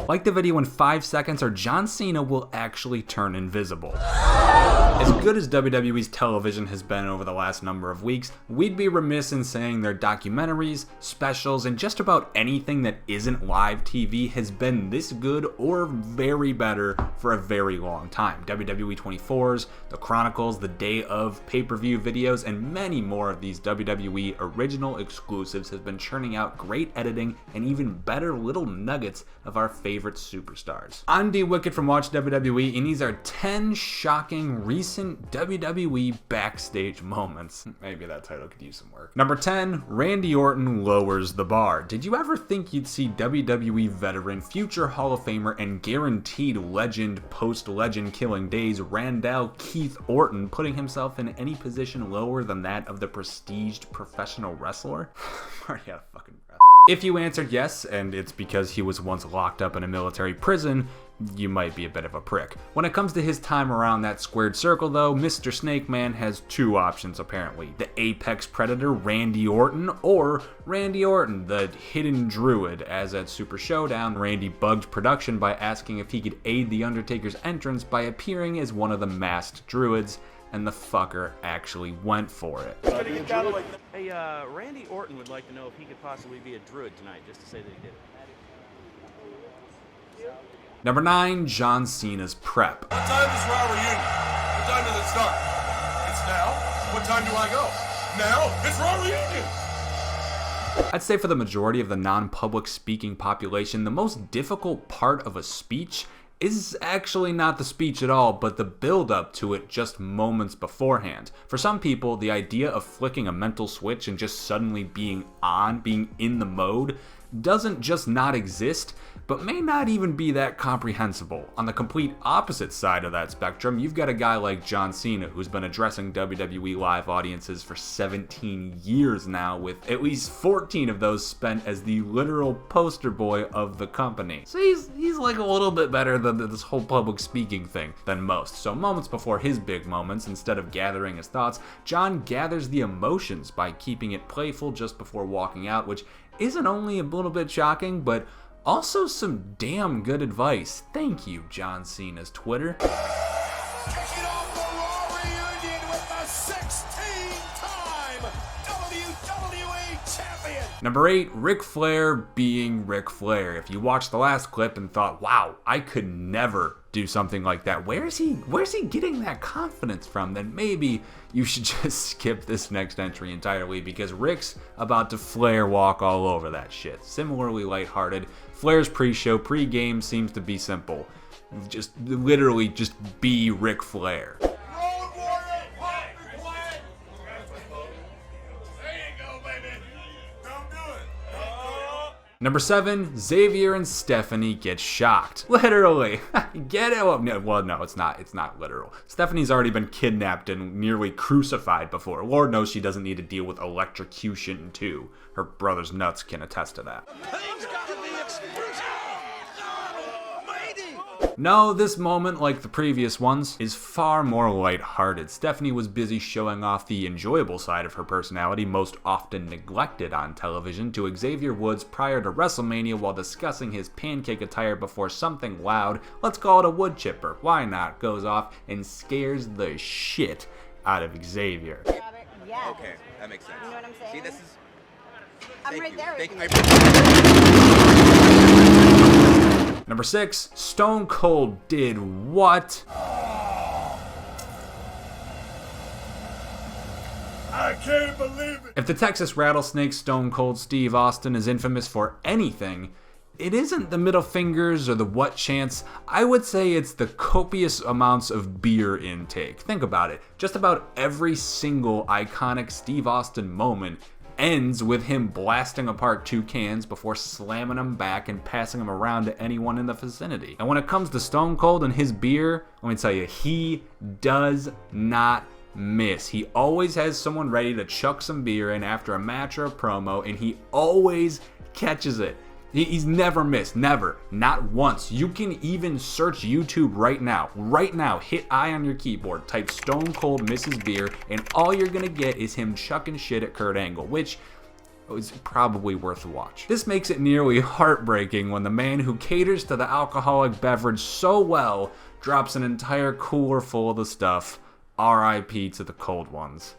Like the video in 5 seconds or John Cena will actually turn invisible. As good as WWE's television has been over the last number of weeks, we'd be remiss in saying their documentaries, specials, and just about anything that isn't live TV has been this good or very better for a very long time. WWE 24s, the Chronicles, the Day of pay-per-view videos, and many more of these WWE original exclusives have been churning out great editing and even better little nuggets of our favorite superstars. I'm D Wicked from Watch WWE, and these are 10 shocking recent WWE Backstage moments. Maybe that title could use some work. Number 10, Randy Orton lowers the bar. Did you ever think you'd see WWE veteran, future Hall of Famer, and guaranteed legend post-legend killing days Randall Keith Orton putting himself in any position lower than that of the prestiged professional wrestler? Already had a fucking breath. If you answered yes, and it's because he was once locked up in a military prison, you might be a bit of a prick. When it comes to his time around that squared circle though, Mr. Snake Man has two options apparently. The apex predator Randy Orton, or Randy Orton, the hidden druid. As at Super Showdown, Randy bugged production by asking if he could aid The Undertaker's entrance by appearing as one of the masked druids, and the fucker actually went for it. Hey, Randy Orton would like to know if he could possibly be a druid tonight, just to say that he did it. Number 9, John Cena's prep. What time is Raw reunion? What time does it start? It's now. What time do I go? Now? It's Raw reunion! I'd say for the majority of the non-public speaking population, the most difficult part of a speech is actually not the speech at all, but the build-up to it just moments beforehand. For some people, the idea of flicking a mental switch and just suddenly being in the mode, doesn't just not exist, but may not even be that comprehensible. On the complete opposite side of that spectrum, you've got a guy like John Cena, who's been addressing WWE live audiences for 17 years now, with at least 14 of those spent as the literal poster boy of the company. So he's like a little bit better than this whole public speaking thing than most. So moments before his big moments, instead of gathering his thoughts, John gathers the emotions by keeping it playful just before walking out, which isn't only a little bit shocking, but also some damn good advice. Thank you, John Cena's Twitter. Kicking off the Raw reunion with the 16-time WWE Champion! Number 8, Ric Flair being Ric Flair. If you watched the last clip and thought, wow, I could never do something like that, where's he getting that confidence from, then maybe you should just skip this next entry entirely, because Ric's about to Flair walk all over that shit. Similarly lighthearted, Flair's pre-show, pre-game seems to be simple. Just literally just be Ric Flair. Number 7, Xavier and Stephanie get shocked. Literally. Get it? Well, no, it's not. It's not literal. Stephanie's already been kidnapped and nearly crucified before. Lord knows she doesn't need to deal with electrocution too. Her brother's nuts can attest to that. No, this moment, like the previous ones, is far more lighthearted. Stephanie was busy showing off the enjoyable side of her personality, most often neglected on television, to Xavier Woods prior to WrestleMania while discussing his pancake attire before something loud, let's call it a wood chipper, why not, goes off and scares the shit out of Xavier. Yeah. Okay, that makes sense. You know what I'm saying? See, this is... I'm right there with you. Number 6, Stone Cold did what? I can't believe it! If the Texas Rattlesnake Stone Cold Steve Austin is infamous for anything, it isn't the middle fingers or the what chants. I would say it's the copious amounts of beer intake. Think about it. Just about every single iconic Steve Austin moment ends with him blasting apart 2 cans before slamming them back and passing them around to anyone in the vicinity. And when it comes to Stone Cold and his beer, let me tell you, he does not miss. He always has someone ready to chuck some beer in after a match or a promo, and he always catches it. He's never missed, never, not once. You can even search YouTube right now, hit I on your keyboard, type Stone Cold misses beer, and all you're gonna get is him chucking shit at Kurt Angle, which was probably worth a watch. This makes it nearly heartbreaking when the man who caters to the alcoholic beverage so well drops an entire cooler full of the stuff. RIP to the cold ones.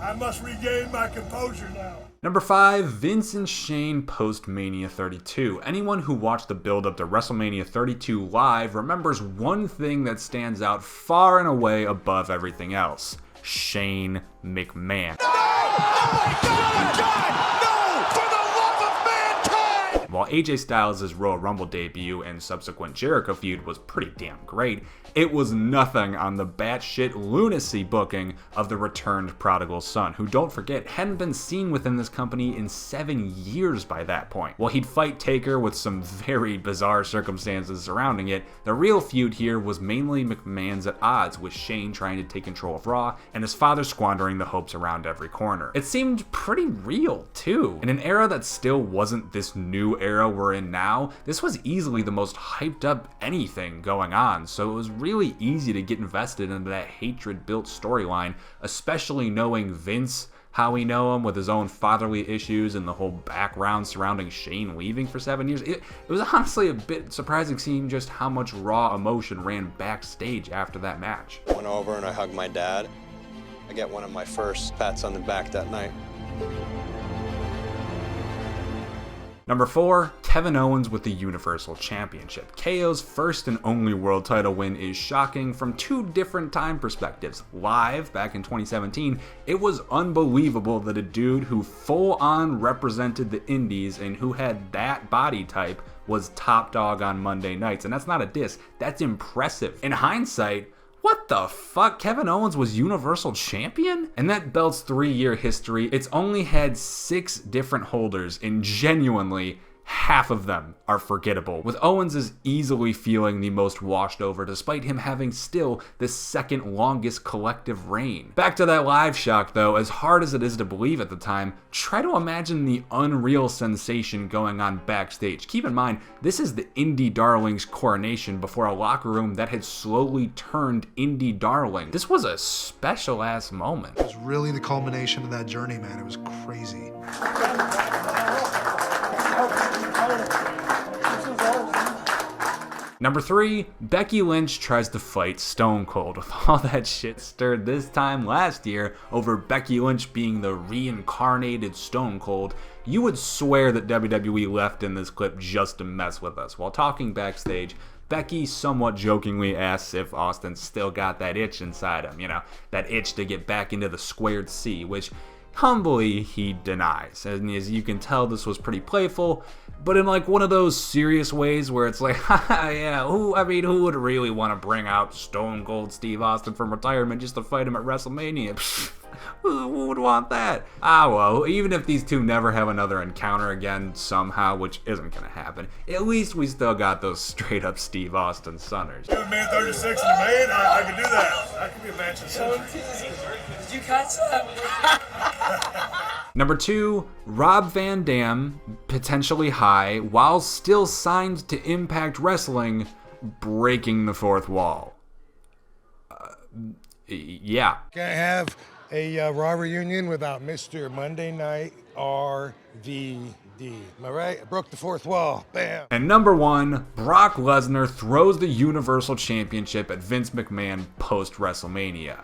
I must regain my composure now. Number 5, Vince and Shane post-Mania 32. Anyone who watched the build-up to WrestleMania 32 live remembers one thing that stands out far and away above everything else. Shane McMahon. While AJ Styles' Royal Rumble debut and subsequent Jericho feud was pretty damn great, it was nothing on the batshit lunacy booking of the returned prodigal son, who, don't forget, hadn't been seen within this company in 7 years by that point. While he'd fight Taker with some very bizarre circumstances surrounding it, the real feud here was mainly McMahon's at odds, with Shane trying to take control of Raw and his father squandering the hopes around every corner. It seemed pretty real, too. In an era that still wasn't this new era we're in now, this was easily the most hyped up anything going on, so it was really easy to get invested into that hatred-built storyline, especially knowing Vince, how we know him with his own fatherly issues and the whole background surrounding Shane leaving for 7 years. It was honestly a bit surprising seeing just how much raw emotion ran backstage after that match. I went over and I hugged my dad. I get one of my first pats on the back that night. Number 4, Kevin Owens with the Universal Championship. KO's first and only world title win is shocking from 2 different time perspectives. Live, back in 2017, it was unbelievable that a dude who full-on represented the indies and who had that body type was top dog on Monday nights. And that's not a diss, that's impressive. In hindsight, what the fuck? Kevin Owens was Universal Champion? And that belt's 3-year history, it's only had 6 different holders, and genuinely, half of them are forgettable, with Owens is easily feeling the most washed over despite him having still the second longest collective reign. Back to that live shock though, as hard as it is to believe at the time, try to imagine the unreal sensation going on backstage. Keep in mind, this is the Indie Darlings coronation before a locker room that had slowly turned Indie Darling. This was a special ass moment. It was really the culmination of that journey, man. It was crazy. Number 3, Becky Lynch tries to fight Stone Cold. With all that shit stirred this time last year over Becky Lynch being the reincarnated Stone Cold, you would swear that WWE left in this clip just to mess with us. While talking backstage, Becky somewhat jokingly asks if Austin still got that itch inside him, you know, that itch to get back into the squared C, which humbly he denies. And as you can tell, this was pretty playful, but in like one of those serious ways where it's like, haha, yeah, who would really want to bring out Stone Cold Steve Austin from retirement just to fight him at WrestleMania? Who would want that? Ah, well, even if these two never have another encounter again somehow, which isn't gonna happen, at least we still got those straight up Steve Austin Sunners. Man 36 in the main, I can do that. That could be a match of century. Did you catch that? Number 2, Rob Van Dam, potentially high, while still signed to Impact Wrestling, breaking the fourth wall. Yeah. Can't have a Raw reunion without Mr. Monday Night RVD. Am I right? I broke the fourth wall. Bam. And number 1, Brock Lesnar throws the Universal Championship at Vince McMahon post-WrestleMania.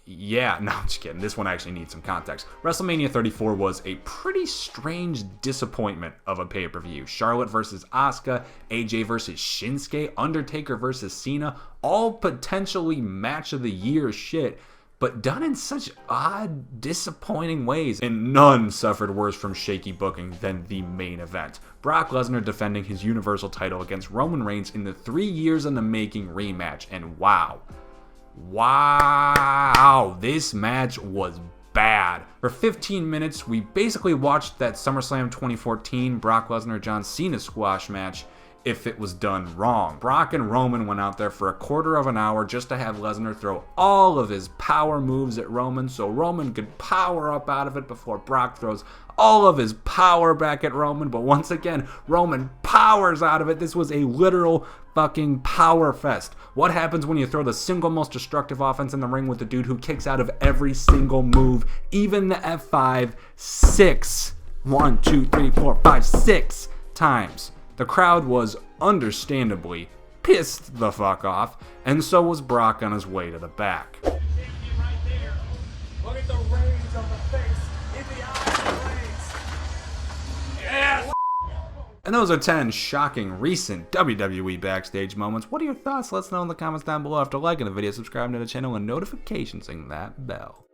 Yeah, no, I'm just kidding. This one actually needs some context. WrestleMania 34 was a pretty strange disappointment of a pay-per-view. Charlotte versus Asuka, AJ versus Shinsuke, Undertaker versus Cena, all potentially match of the year shit, but done in such odd, disappointing ways, and none suffered worse from shaky booking than the main event. Brock Lesnar defending his Universal title against Roman Reigns in the 3 years in the making rematch, and wow, this match was bad. For 15 minutes, we basically watched that SummerSlam 2014 Brock Lesnar John Cena squash match, if it was done wrong. Brock and Roman went out there for a quarter of an hour just to have Lesnar throw all of his power moves at Roman so Roman could power up out of it before Brock throws all of his power back at Roman. But once again, Roman powers out of it. This was a literal fucking power fest. What happens when you throw the single most destructive offense in the ring with the dude who kicks out of every single move, even the F5, 6 times? The crowd was understandably pissed the fuck off, and so was Brock on his way to the back. Look at the rage on the face, in the eyes, Yes! And those are 10 shocking recent WWE Backstage moments. What are your thoughts? Let us know in the comments down below. After liking the video, subscribing to the channel, and notifications, ring that bell.